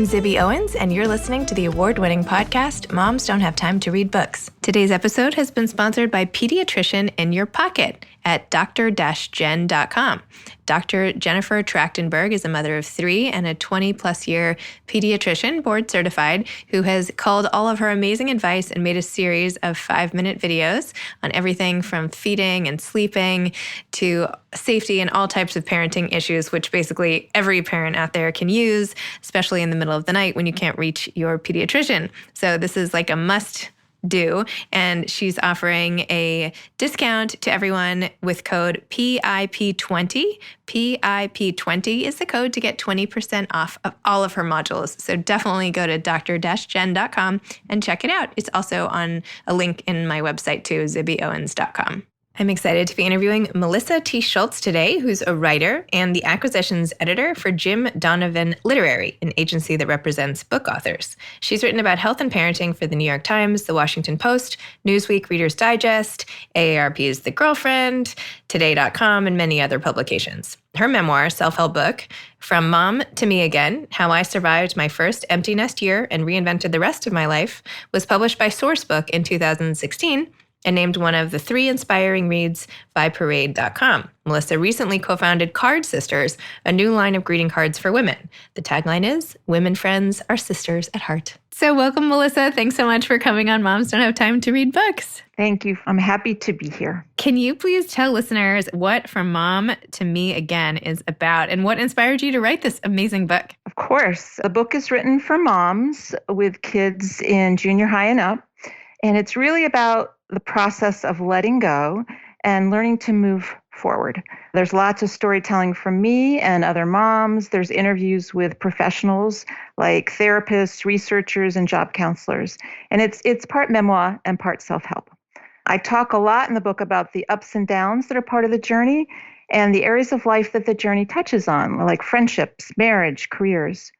I'm Zibby Owens, and you're listening to the award-winning podcast, Moms Don't Have Time to Read Books. Today's episode has been sponsored by Pediatrician in Your Pocket at dr-jen.com. Dr. Jennifer Trachtenberg is a mother of 3 and a 20-plus year pediatrician, board certified, who has culled all of her amazing advice and made a series of 5-minute videos on everything from feeding and sleeping to safety and all types of parenting issues, which basically every parent out there can use, especially in the middle of the night when you can't reach your pediatrician. So this is like a must do, and she's offering a discount to everyone with code PIP20. PIP20 is the code to get 20% off of all of her modules. So definitely go to dr-jen.com and check it out. It's also on a link in my website too, zibbyowens.com. I'm excited to be interviewing Melissa T. Schultz today, who's a writer and the acquisitions editor for Jim Donovan Literary, an agency that represents book authors. She's written about health and parenting for the New York Times, the Washington Post, Newsweek, Reader's Digest, AARP's The Girlfriend, Today.com, and many other publications. Her memoir, self-help book, From Mom to Me Again, How I Survived My First Empty Nest Year and Reinvented the Rest of My Life, was published by Sourcebook in 2016, and named one of the 3 inspiring reads by Parade.com. Melissa recently co-founded Card Sisters, a new line of greeting cards for women. The tagline is, "Women friends are sisters at heart." So welcome, Melissa. Thanks so much for coming on Moms Don't Have Time to Read Books. Thank you. I'm happy to be here. Can you please tell listeners what From Mom to Me Again is about and what inspired you to write this amazing book? Of course. The book is written for moms with kids in junior high and up, and it's really about the process of letting go and learning to move forward. There's lots of storytelling from me and other moms. There's interviews with professionals like therapists, researchers, and job counselors. And it's part memoir and part self-help. I talk a lot in the book about the ups and downs that are part of the journey and the areas of life that the journey touches on, like friendships, marriage, careers.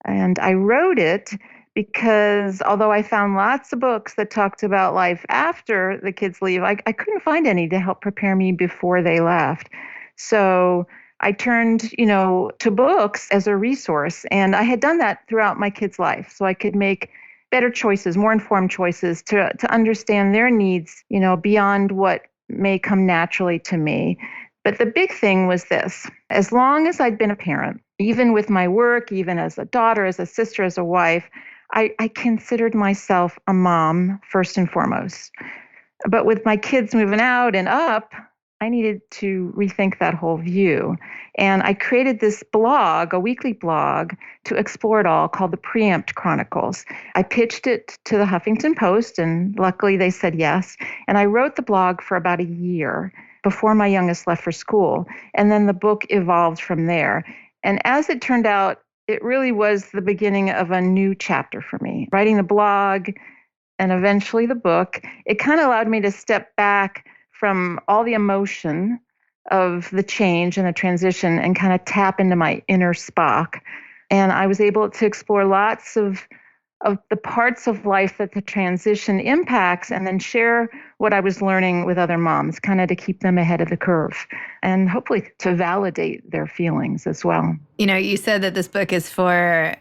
And I wrote it because although I found lots of books that talked about life after the kids leave, I couldn't find any to help prepare me before they left. So I turned, to books as a resource. And I had done that throughout my kids' life. So I could make better choices, more informed choices to understand their needs, beyond what may come naturally to me. But the big thing was this. As long as I'd been a parent, even with my work, even as a daughter, as a sister, as a wife, I considered myself a mom first and foremost. But with my kids moving out and up, I needed to rethink that whole view. And I created this blog, a weekly blog, to explore it all called the Preempt Chronicles. I pitched it to the Huffington Post, and luckily they said yes. And I wrote the blog for about a year before my youngest left for school. And then the book evolved from there. And as it turned out, it really was the beginning of a new chapter for me. Writing the blog and eventually the book, it kind of allowed me to step back from all the emotion of the change and the transition and kind of tap into my inner Spock. And I was able to explore lots of the parts of life that the transition impacts and then share what I was learning with other moms, kind of to keep them ahead of the curve and hopefully to validate their feelings as well. You said that this book is for,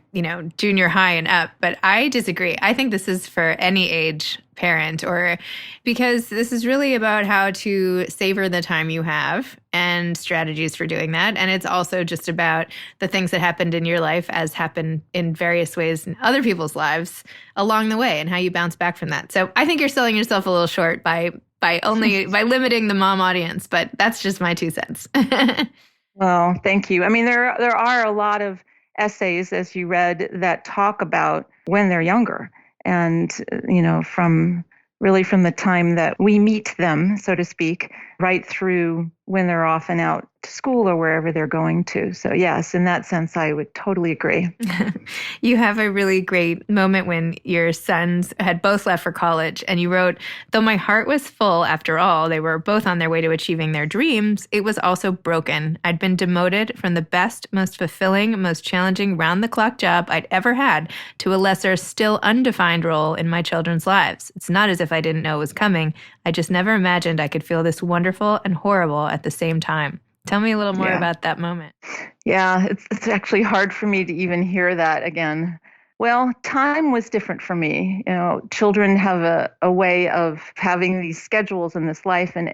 junior high and up, but I disagree. I think this is for any age parent, or because this is really about how to savor the time you have and strategies for doing that. And it's also just about the things that happened in your life as happened in various ways in other people's lives along the way and how you bounce back from that. So I think you're selling yourself a little short by limiting the mom audience, but that's just my 2 cents. Well, thank you. I mean, there are a lot of essays, as you read, that talk about when they're younger and, from the time that we meet them, so to speak, right through when they're off and out to school or wherever they're going to. So yes, in that sense, I would totally agree. You have a really great moment when your sons had both left for college and you wrote, "Though my heart was full after all, they were both on their way to achieving their dreams, it was also broken. I'd been demoted from the best, most fulfilling, most challenging round-the-clock job I'd ever had to a lesser, still undefined role in my children's lives. It's not as if I didn't know it was coming. I just never imagined I could feel this wonderful and horrible at the same time. Tell me a little more Yeah. about that moment. Yeah, it's actually hard for me to even hear that again. Well, time was different for me. Children have a way of having these schedules in this life. And,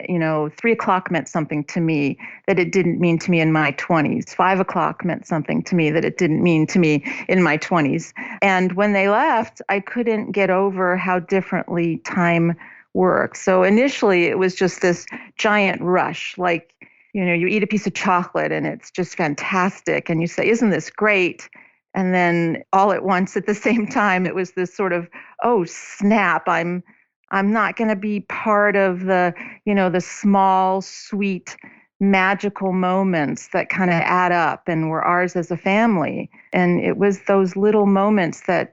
3 o'clock meant something to me that it didn't mean to me in my 20s. 5 o'clock meant something to me that it didn't mean to me in my 20s. And when they left, I couldn't get over how differently time works. So initially, it was just this giant rush, like, you eat a piece of chocolate and it's just fantastic. And you say, isn't this great? And then all at once at the same time, it was this sort of, oh, snap. I'm not going to be part of the small, sweet, magical moments that kind of add up and were ours as a family. And it was those little moments that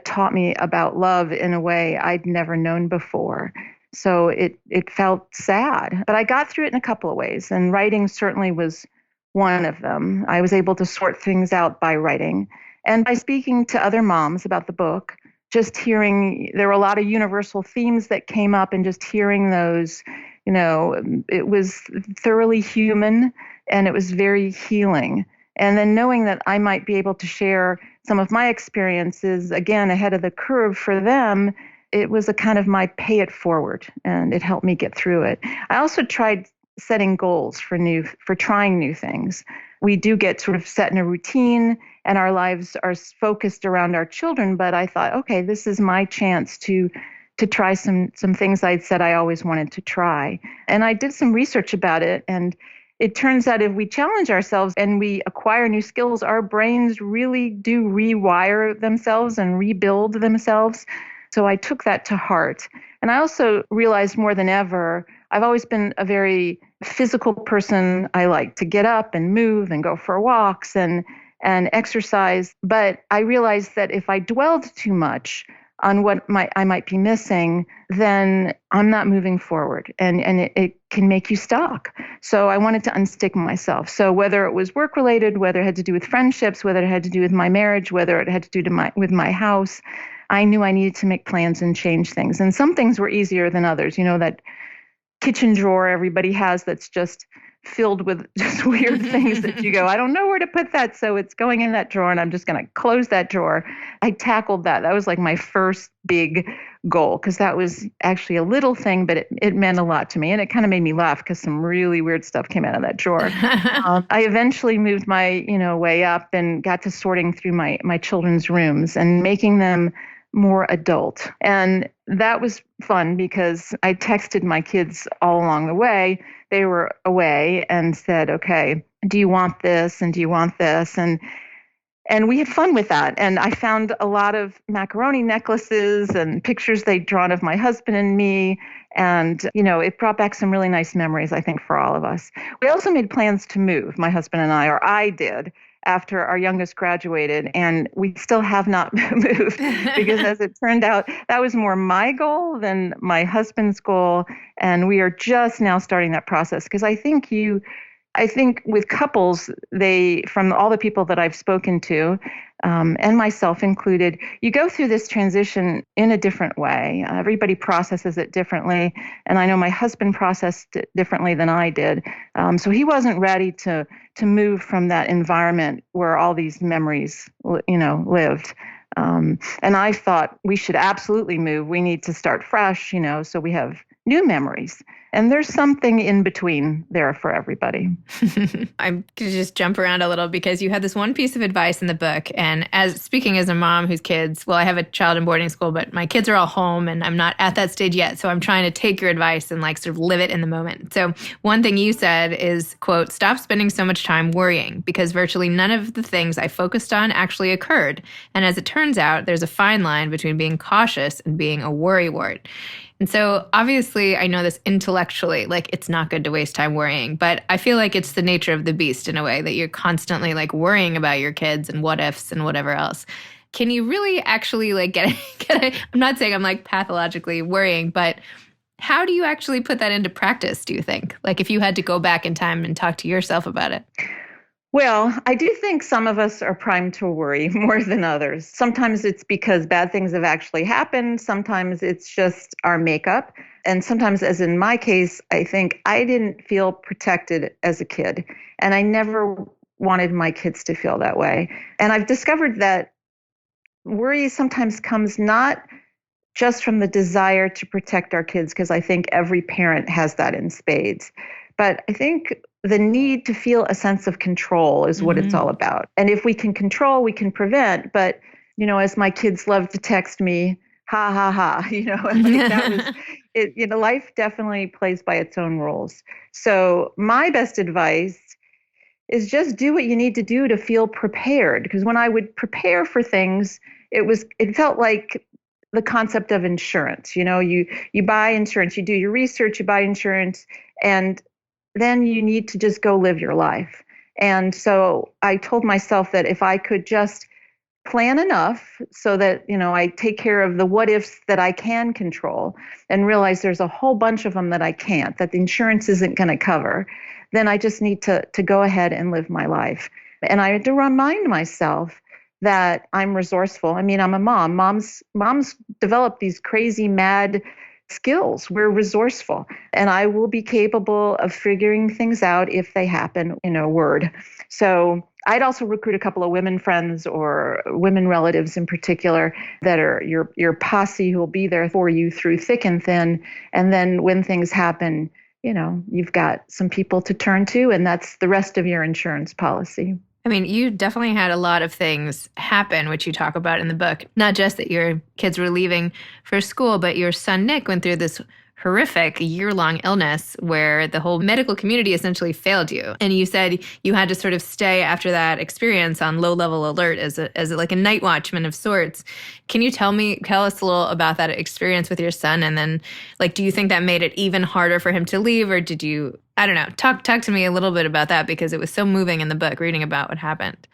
taught me about love in a way I'd never known before. So it felt sad, but I got through it in a couple of ways, and writing certainly was one of them. I was able to sort things out by writing and by speaking to other moms about the book. Just hearing, there were a lot of universal themes that came up, and just hearing those, it was thoroughly human and it was very healing. And then knowing that I might be able to share some of my experiences, again, ahead of the curve for them, it was a kind of my pay it forward, and it helped me get through it. I also tried setting goals for trying new things. We do get sort of set in a routine and our lives are focused around our children, but I thought, okay, this is my chance to try some things I'd said I always wanted to try. And I did some research about it, and it turns out if we challenge ourselves and we acquire new skills, our brains really do rewire themselves and rebuild themselves. So I took that to heart. And I also realized more than ever, I've always been a very physical person. I like to get up and move and go for walks and exercise. But I realized that if I dwelled too much on what I might be missing, then I'm not moving forward, and it can make you stuck. So I wanted to unstick myself. So whether it was work related, whether it had to do with friendships, whether it had to do with my marriage, whether it had to do with my house, I knew I needed to make plans and change things. And some things were easier than others. That kitchen drawer everybody has that's just filled with just weird things that you go, I don't know where to put that, so it's going in that drawer and I'm just going to close that drawer. I tackled that. That was like my first big goal, because that was actually a little thing, but it meant a lot to me. And it kind of made me laugh because some really weird stuff came out of that drawer. I eventually moved my way up and got to sorting through my children's rooms and making them more adult. And that was fun because I texted my kids all along the way. They were away and said, okay, do you want this? And do you want this? And we had fun with that. And I found a lot of macaroni necklaces and pictures they'd drawn of my husband and me. And, it brought back some really nice memories, I think, for all of us. We also made plans to move, my husband and I, or I did, after our youngest graduated, and we still have not moved because, as it turned out, that was more my goal than my husband's goal. And we are just now starting that process, because I think with couples, from all the people that I've spoken to, and myself included, you go through this transition in a different way. Everybody processes it differently. And I know my husband processed it differently than I did. So he wasn't ready to move from that environment where all these memories, lived. And I thought we should absolutely move. We need to start fresh, so we have new memories. And there's something in between there for everybody. I'm going to just jump around a little because you had this one piece of advice in the book. And speaking as a mom whose kids, well, I have a child in boarding school, but my kids are all home and I'm not at that stage yet. So I'm trying to take your advice and sort of live it in the moment. So one thing you said is, quote, stop spending so much time worrying because virtually none of the things I focused on actually occurred. And as it turns out, there's a fine line between being cautious and being a worrywart. And so obviously I know this intellectually, it's not good to waste time worrying, but I feel like it's the nature of the beast in a way that you're constantly worrying about your kids and what ifs and whatever else. Can you really actually get I'm not saying I'm pathologically worrying, but how do you actually put that into practice, do you think? If you had to go back in time and talk to yourself about it? Well, I do think some of us are primed to worry more than others. Sometimes it's because bad things have actually happened. Sometimes it's just our makeup. And sometimes, as in my case, I think I didn't feel protected as a kid. And I never wanted my kids to feel that way. And I've discovered that worry sometimes comes not just from the desire to protect our kids, because I think every parent has that in spades. But I think the need to feel a sense of control is what it's all about. And if we can control, we can prevent. But, as my kids love to text me, ha, ha, ha, like that was it. Life definitely plays by its own rules. So my best advice is just do what you need to do to feel prepared. Because when I would prepare for things, it felt like the concept of insurance. You buy insurance, you do your research, you buy insurance, and then you need to just go live your life. And so I told myself that if I could just plan enough so that, I take care of the what ifs that I can control and realize there's a whole bunch of them that I can't, that the insurance isn't going to cover, then I just need to go ahead and live my life. And I had to remind myself that I'm resourceful. I mean, I'm a mom. Moms develop these crazy, mad skills. We're resourceful. And I will be capable of figuring things out if they happen, word. So I'd also recruit a couple of women friends or women relatives in particular that are your posse who will be there for you through thick and thin. And then when things happen, you've got some people to turn to, and that's the rest of your insurance policy. I mean, you definitely had a lot of things happen, which you talk about in the book. Not just that your kids were leaving for school, but your son, Nick, went through this horrific year-long illness where the whole medical community essentially failed you. And you said you had to sort of stay after that experience on low-level alert as like a night watchman of sorts. Can you tell us a little about that experience with your son? And then, do you think that made it even harder for him to leave, or did you, I don't know, talk to me a little bit about that, because it was so moving in the book reading about what happened.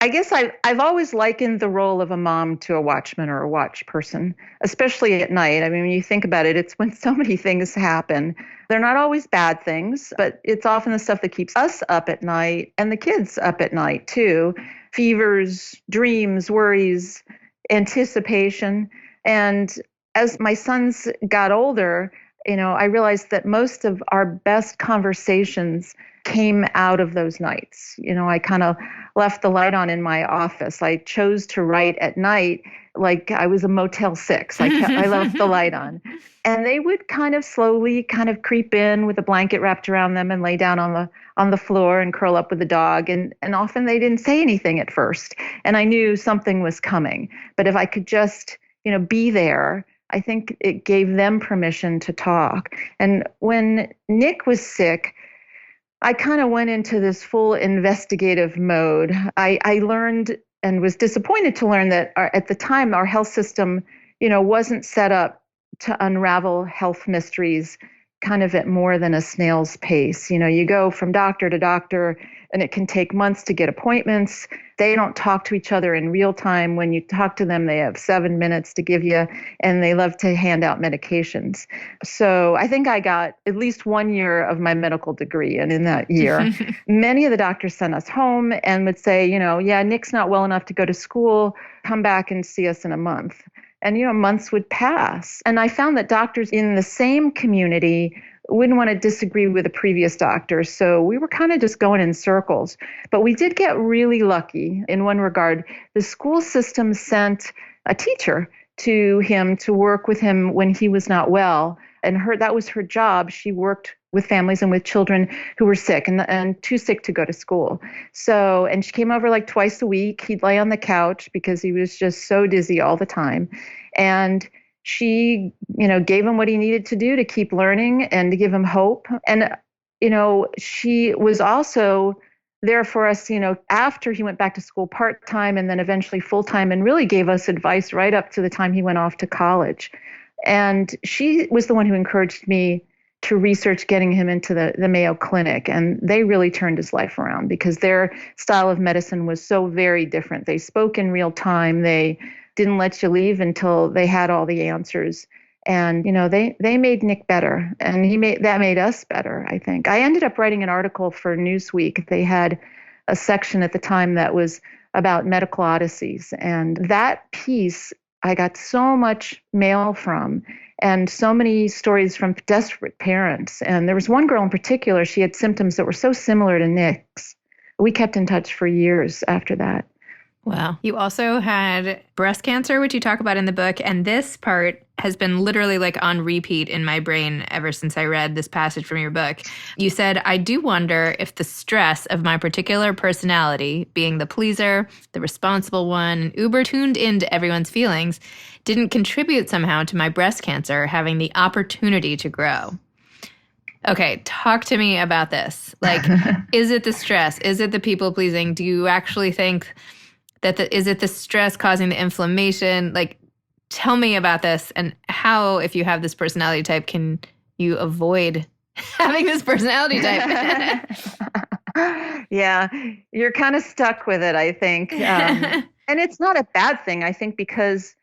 I guess I've always likened the role of a mom to a watchman or a watch person, especially at night. I mean, when you think about it, it's when so many things happen. They're not always bad things, but it's often the stuff that keeps us up at night and the kids up at night too. Fevers, dreams, worries, anticipation. And as my sons got older, I realized that most of our best conversations came out of those nights. I kind of left the light on in my office. I chose to write at night like I was a Motel 6. I left the light on. And they would kind of slowly kind of creep in with a blanket wrapped around them and lay down on the floor and curl up with the dog. And often they didn't say anything at first. And I knew something was coming. But if I could just, be there, I think it gave them permission to talk. And when Nick was sick, I kind of went into this full investigative mode. I learned and was disappointed to learn that at the time our health system, wasn't set up to unravel health mysteries kind of at more than a snail's pace. You go from doctor to doctor and it can take months to get appointments. They don't talk to each other in real time. When you talk to them, they have 7 minutes to give you, and they love to hand out medications. So I think I got at least 1 year of my medical degree. And in that year, many of the doctors sent us home and would say, yeah, Nick's not well enough to go to school. Come back and see us in a month. And, months would pass. And I found that doctors in the same community wouldn't want to disagree with the previous doctor. So we were kind of just going in circles. But we did get really lucky in one regard. The school system sent a teacher to him to work with him when he was not well. And that was her job. She worked with families and with children who were sick and too sick to go to school. So, and she came over like twice a week. He'd lay on the couch because he was just so dizzy all the time. And she, gave him what he needed to do to keep learning and to give him hope. And, she was also there for us, after he went back to school part-time and then eventually full-time, and really gave us advice right up to the time he went off to college. And she was the one who encouraged me to research getting him into the Mayo Clinic. And they really turned his life around because their style of medicine was so very different. They spoke in real time. They didn't let you leave until they had all the answers. And, they made Nick better, and that made us better, I think. I ended up writing an article for Newsweek. They had a section at the time that was about medical odysseys. And that piece I got so much mail from. and so many stories from desperate parents. And there was one girl in particular, she had symptoms that were so similar to Nick's. We kept in touch for years after that. Wow. You also had breast cancer, which you talk about in the book. And this part has been literally like on repeat in my brain ever since I read this passage from your book. You said, I do wonder if the stress of my particular personality, being the pleaser, the responsible one, uber tuned into everyone's feelings, didn't contribute somehow to my breast cancer having the opportunity to grow. Okay, talk to me about this. Like, is it the stress? Is it the people pleasing? Do you actually think that is it the stress causing the inflammation? Like, tell me about this and how, if you have this personality type, can you avoid having this personality type? Yeah, you're kind of stuck with it, I think. And it's not a bad thing, I think, because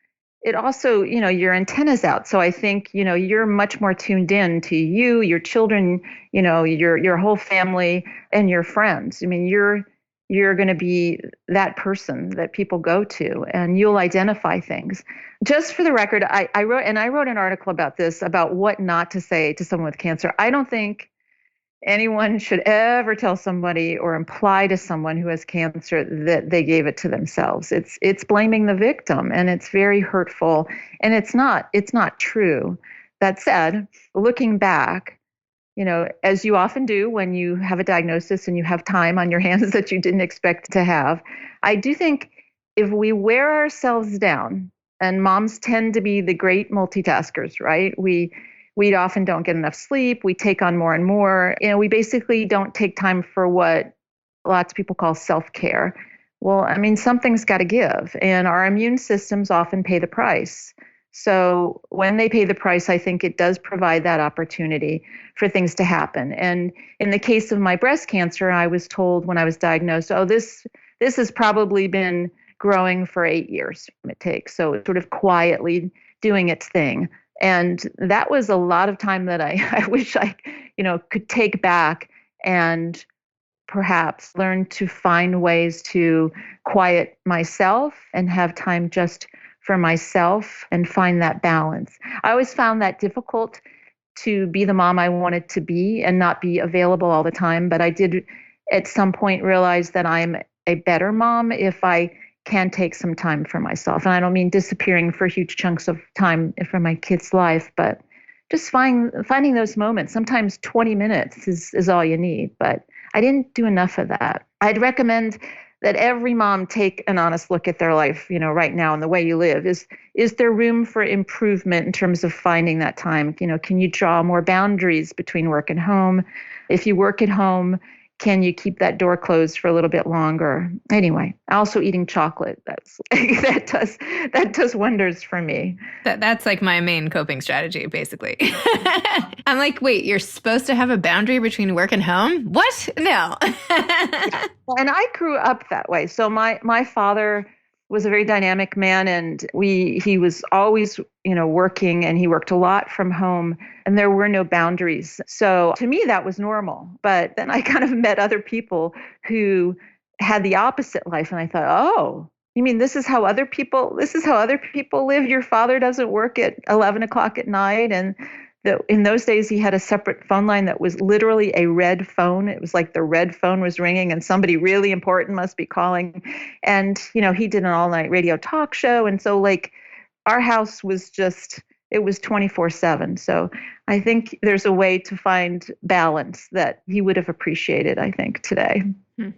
it also, your antenna's out. So I think, you're much more tuned in to you, your children, your whole family and your friends. I mean, you're going to be that person that people go to, and you'll identify things. Just for the record, I wrote an article about this, about what not to say to someone with cancer. I don't think anyone should ever tell somebody or imply to someone who has cancer that they gave it to themselves. It's blaming the victim, and it's very hurtful, and it's not true. That said, looking back, as you often do when you have a diagnosis and you have time on your hands that you didn't expect to have, I do think if we wear ourselves down, and moms tend to be the great multitaskers, right? We often don't get enough sleep. We take on more and more. We basically don't take time for what lots of people call self-care. Well, I mean, something's got to give, and our immune systems often pay the price. So when they pay the price, I think it does provide that opportunity for things to happen. And in the case of my breast cancer, I was told when I was diagnosed, this has probably been growing for 8 years. It takes. So it's sort of quietly doing its thing. And that was a lot of time that I wish I, could take back and perhaps learn to find ways to quiet myself and have time just for myself and find that balance. I always found that difficult to be the mom I wanted to be and not be available all the time. But I did at some point realize that I'm a better mom if I can take some time for myself. And I don't mean disappearing for huge chunks of time from my kid's life, but just finding those moments. Sometimes 20 minutes is all you need, but I didn't do enough of that. I'd recommend that every mom take an honest look at their life, right now and the way you live. Is there room for improvement in terms of finding that time? Can you draw more boundaries between work and home? If you work at home, can you keep that door closed for a little bit longer? Anyway, also eating chocolate. That does wonders for me. That's like my main coping strategy, basically. I'm like, wait, you're supposed to have a boundary between work and home? What? No. Yeah. And I grew up that way. So my father was a very dynamic man, and he was always, working, and he worked a lot from home, and there were no boundaries. So to me, that was normal. But then I kind of met other people who had the opposite life, and I thought, oh, you mean this is how other people live? Your father doesn't work at 11 o'clock at night, and in those days, he had a separate phone line that was literally a red phone. It was like the red phone was ringing and somebody really important must be calling. And, he did an all-night radio talk show. And so, our house was it was 24/7. So I think there's a way to find balance that he would have appreciated, I think, today.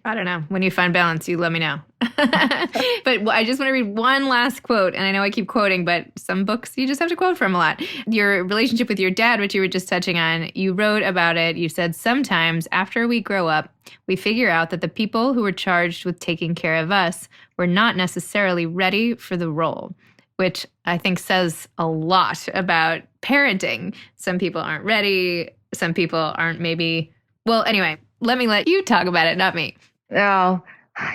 I don't know. When you find balance, you let me know. But I just want to read one last quote. And I know I keep quoting, but some books you just have to quote from a lot. Your relationship with your dad, which you were just touching on, you wrote about it. You said, sometimes after we grow up, we figure out that the people who were charged with taking care of us were not necessarily ready for the role, which I think says a lot about parenting. Some people aren't ready. Some people aren't maybe. Well, anyway, let me let you talk about it, not me. Oh,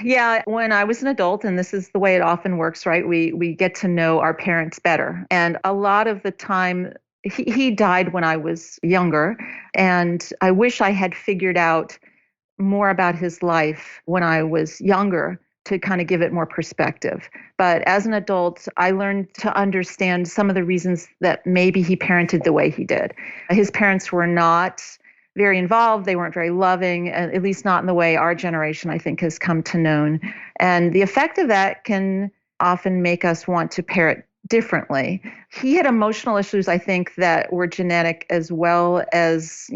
yeah. When I was an adult, and this is the way it often works, right? We get to know our parents better. And a lot of the time, he died when I was younger. And I wish I had figured out more about his life when I was younger to kind of give it more perspective. But as an adult, I learned to understand some of the reasons that maybe he parented the way he did. His parents were not very involved. They weren't very loving, at least not in the way our generation, I think, has come to know. And the effect of that can often make us want to parent differently. He had emotional issues, I think, that were genetic as well as,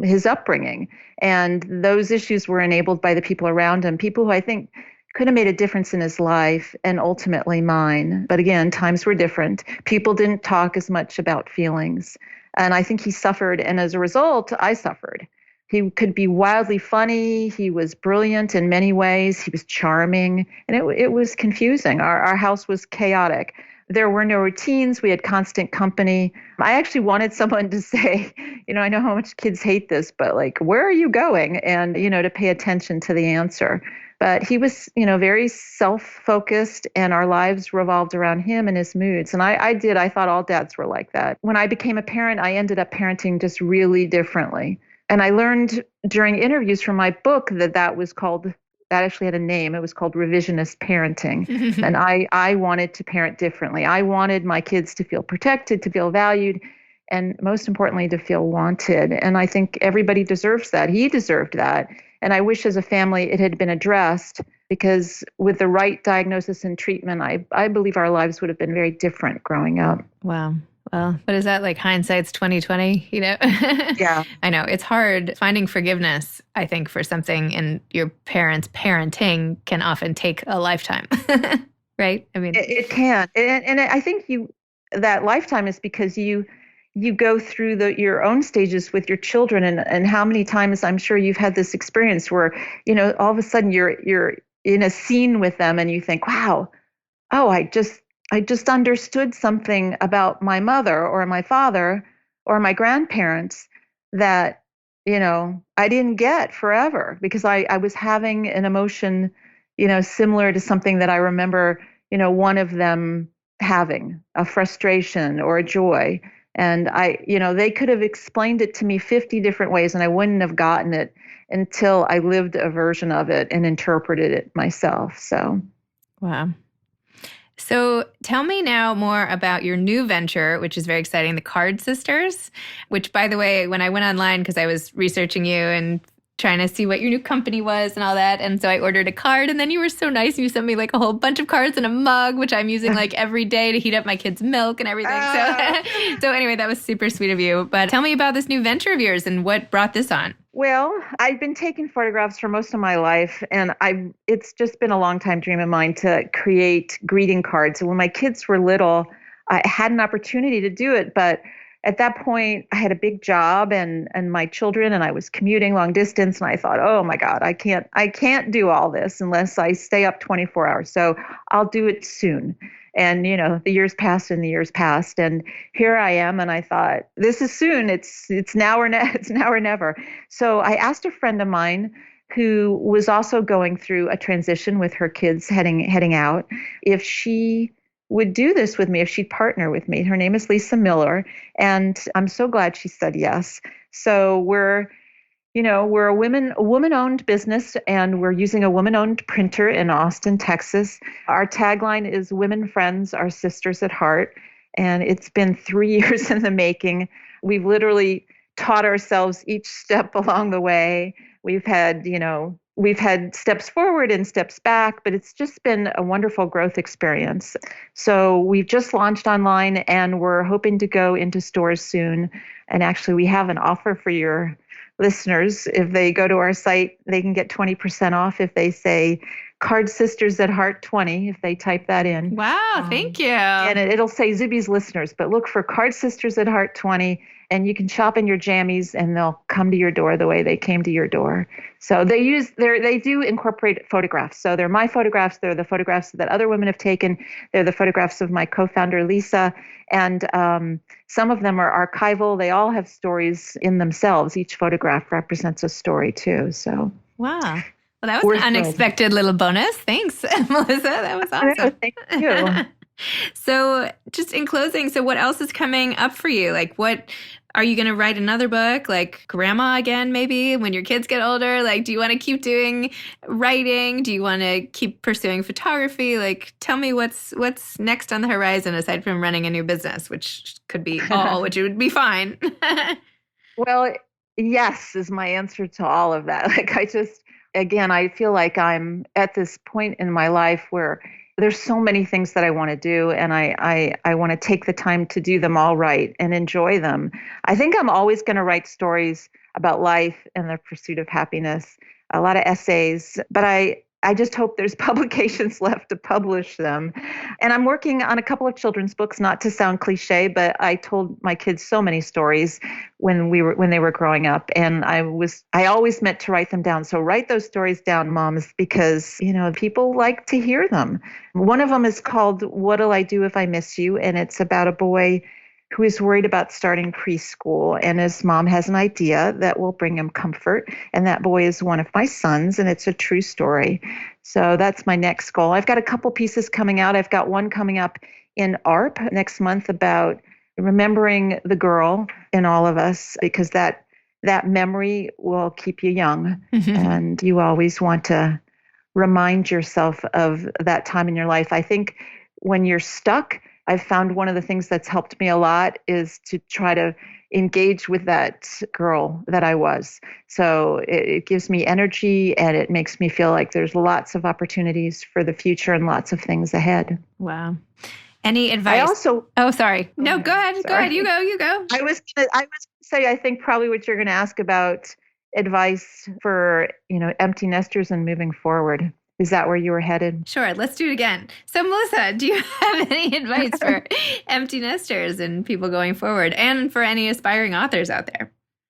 his upbringing. And those issues were enabled by the people around him, people who I think could have made a difference in his life and ultimately mine. But again, times were different. People didn't talk as much about feelings. And I think he suffered. And as a result, I suffered. He could be wildly funny. He was brilliant in many ways. He was charming. And it was confusing. Our house was chaotic. There were no routines. We had constant company. I actually wanted someone to say, I know how much kids hate this, but like, where are you going? And, to pay attention to the answer. But he was, very self-focused, and our lives revolved around him and his moods. And I thought all dads were like that. When I became a parent, I ended up parenting just really differently. And I learned during interviews for my book that actually had a name. It was called revisionist parenting. And I wanted to parent differently. I wanted my kids to feel protected, to feel valued, and most importantly, to feel wanted. And I think everybody deserves that. He deserved that. And I wish as a family it had been addressed, because with the right diagnosis and treatment, I believe our lives would have been very different growing up. Wow. Well, but is that like hindsight's 2020, Yeah. I know it's hard finding forgiveness, I think, for something in your parents' parenting can often take a lifetime, right? I mean, it can. And I think that lifetime is because you go through your own stages with your children, and how many times I'm sure you've had this experience where, all of a sudden you're in a scene with them and you think, wow, I just understood something about my mother or my father or my grandparents that, I didn't get forever, because I was having an emotion, similar to something that I remember, one of them having, a frustration or a joy. And they could have explained it to me 50 different ways, and I wouldn't have gotten it until I lived a version of it and interpreted it myself. So, wow. So tell me now more about your new venture, which is very exciting, the Card Sisters, which, by the way, when I went online, because I was researching you and trying to see what your new company was and all that. And so I ordered a card, and then you were so nice. And you sent me like a whole bunch of cards and a mug, which I'm using like every day to heat up my kids' milk and everything. So anyway, that was super sweet of you. But tell me about this new venture of yours and what brought this on. Well, I've been taking photographs for most of my life, and it's just been a long time dream of mine to create greeting cards. And when my kids were little, I had an opportunity to do it, but at that point, I had a big job and my children, and I was commuting long distance. And I thought, oh my God, I can't do all this unless I stay up 24 hours. So I'll do it soon. And, the years passed and the years passed, and here I am. And I thought, this is soon. It's now or it's now or never. So I asked a friend of mine who was also going through a transition with her kids heading out, if she would do this with me, if she'd partner with me. Her name is Lisa Miller, and I'm so glad she said yes. So we're a woman-owned business, and we're using a woman-owned printer in Austin, Texas. Our tagline is "Women Friends are Sisters at Heart," and it's been 3 years in the making. We've literally taught ourselves each step along the way. We've had steps forward and steps back, but it's just been a wonderful growth experience. So we've just launched online, and we're hoping to go into stores soon. And actually, we have an offer for your listeners. If they go to our site, they can get 20% off if they say Card Sisters at Heart 20, if they type that in. Wow, thank you. And it'll say Zuby's listeners, but look for Card Sisters at Heart 20, and you can shop in your jammies, and they'll come to your door the way they came to your door. So they do incorporate photographs. So they're my photographs. They're the photographs that other women have taken. They're the photographs of my co-founder, Lisa. And some of them are archival. They all have stories in themselves. Each photograph represents a story too. So wow. Well, that was an unexpected little bonus. Thanks, Melissa. That was awesome. Thank you. So just in closing, so what else is coming up for you? Like what Are you going to write another book, like grandma again, maybe when your kids get older? Like, do you want to keep doing writing? Do you want to keep pursuing photography? Like, tell me what's next on the horizon aside from running a new business, which could be all, which would be fine. Well, yes is my answer to all of that. Like, I feel like I'm at this point in my life where there's so many things that I want to do, and I want to take the time to do them all right and enjoy them. I think I'm always going to write stories about life and the pursuit of happiness, a lot of essays, but I just hope there's publications left to publish them. And I'm working on a couple of children's books, not to sound cliche, but I told my kids so many stories when they were growing up, and I always meant to write them down. So write those stories down, moms, because, people like to hear them. One of them is called What'll I Do If I Miss You? And it's about a boy who is worried about starting preschool, and his mom has an idea that will bring him comfort. And that boy is one of my sons, and it's a true story. So that's my next goal. I've got a couple pieces coming out. I've got one coming up in AARP next month about remembering the girl in all of us, because that memory will keep you young. And you always want to remind yourself of that time in your life. I think when you're stuck, I've found one of the things that's helped me a lot is to try to engage with that girl that I was. So it gives me energy, and it makes me feel like there's lots of opportunities for the future and lots of things ahead. Wow. Any advice? Oh, sorry. No, go ahead. Sorry. Go ahead. You go. I was going to say, I think probably what you're going to ask about advice for, empty nesters and moving forward. Is that where you were headed? Sure. Let's do it again. So, Melissa, do you have any advice for empty nesters and people going forward, and for any aspiring authors out there?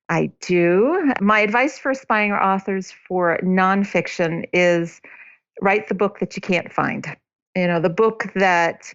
I do. My advice for aspiring authors for nonfiction is write the book that you can't find. The book that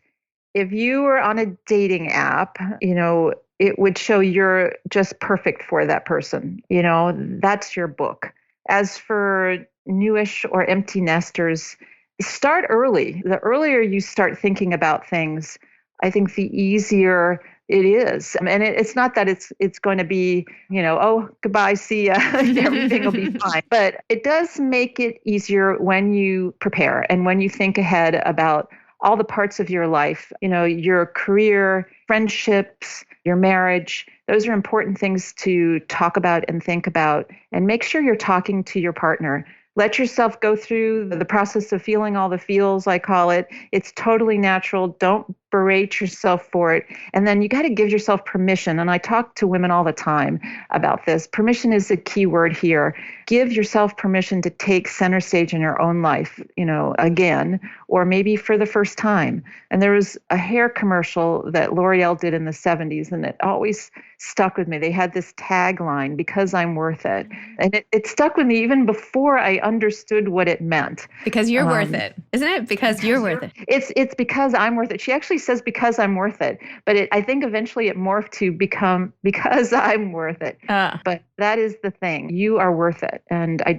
if you were on a dating app, it would show you're just perfect for that person. That's your book. As for newish or empty nesters, start early. The earlier you start thinking about things, I think the easier it is. And it's not that it's going to be, oh, goodbye, see ya, everything will be fine. But it does make it easier when you prepare and when you think ahead about all the parts of your life, your career, friendships, your marriage. Those are important things to talk about and think about, and make sure you're talking to your partner. Let yourself go through the process of feeling all the feels, I call it. It's totally natural. Don't berate yourself for it. And then you got to give yourself permission. And I talk to women all the time about this. Permission is a key word here. Give yourself permission to take center stage in your own life, again, or maybe for the first time. And there was a hair commercial that L'Oreal did in the 70s, and it always stuck with me. They had this tagline, "Because I'm worth it." And it stuck with me even before I understood what it meant. Because you're worth it, isn't it? Because you're worth it. It's because I'm worth it. She actually says because I'm worth it, but I think eventually it morphed to become because I'm worth it. But that is the thing. You are worth it. And I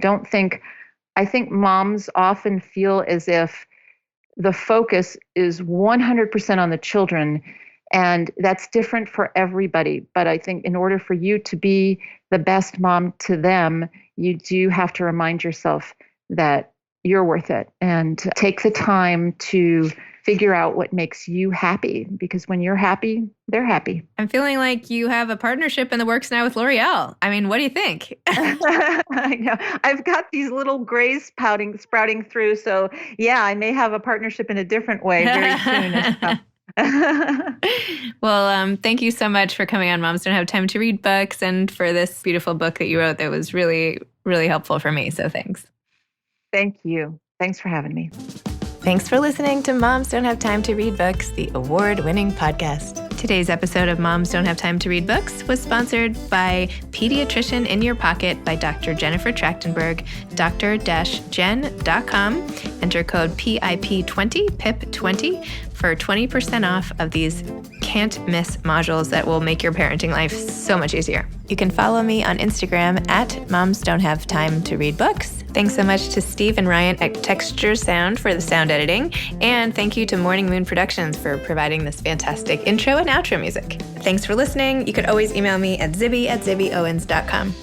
think moms often feel as if the focus is 100% on the children, and that's different for everybody. But I think in order for you to be the best mom to them, you do have to remind yourself that you're worth it, and take the time to figure out what makes you happy, because when you're happy, they're happy. I'm feeling like you have a partnership in the works now with L'Oreal. I mean, what do you think? I know. I've got these little grays sprouting through. So yeah, I may have a partnership in a different way very soon. Well, thank you so much for coming on Moms Don't Have Time to Read Books, and for this beautiful book that you wrote that was really, really helpful for me. So thanks. Thank you. Thanks for having me. Thanks for listening to Moms Don't Have Time to Read Books, the award-winning podcast. Today's episode of Moms Don't Have Time to Read Books was sponsored by Pediatrician in Your Pocket by Dr. Jennifer Trachtenberg, dr-jen.com. Enter code PIP20, PIP20, for 20% off of these can't-miss modules that will make your parenting life so much easier. You can follow me on Instagram at Moms Don't Have Time to Read Books. Thanks so much to Steve and Ryan at Texture Sound for the sound editing. And thank you to Morning Moon Productions for providing this fantastic intro and outro music. Thanks for listening. You could always email me at zibby@zibbyowens.com.